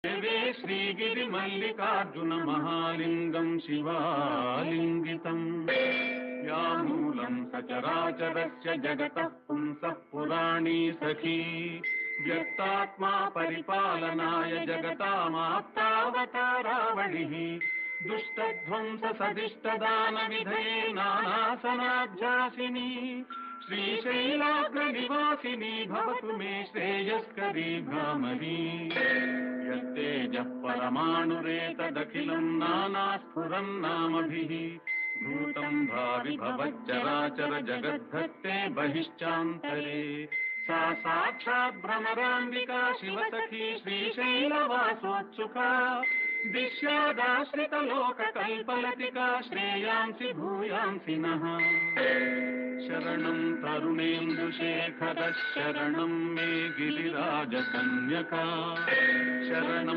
देवे श्रीगिरि मल्लिकार्जुन महालिंगं शिवालिंगितं व्यामूलं सचराचरस्य जगतः पुंसः पुराणी सखी व्यक्तात्मा परिपालनाय जगतामाप्तावतारावलिः दुष्टध्वंस सदिष्टदान विधये नानासनाध्यासिनी श्रीशैलाग्रनिवासिनी भवतु मे श्रेयस्करी भ्रामरी यत्तेजः परमाणुरेतदखिलं नानास्फुरन्नामभिः भूतं भावि भवच्चराचर जगद्धत्ते बहिश्चान्तरे सा साक्षात् भ्रमराम्बिका शिवसखी श्रीशैलवासोत्सुका दिश्यादाश्रितलोककल्पलतिका श्रेयांसि भूयांसि नः शरणं तरुणेन्दुशेखरः शरणं मे गिरिराजकन्यका शरणं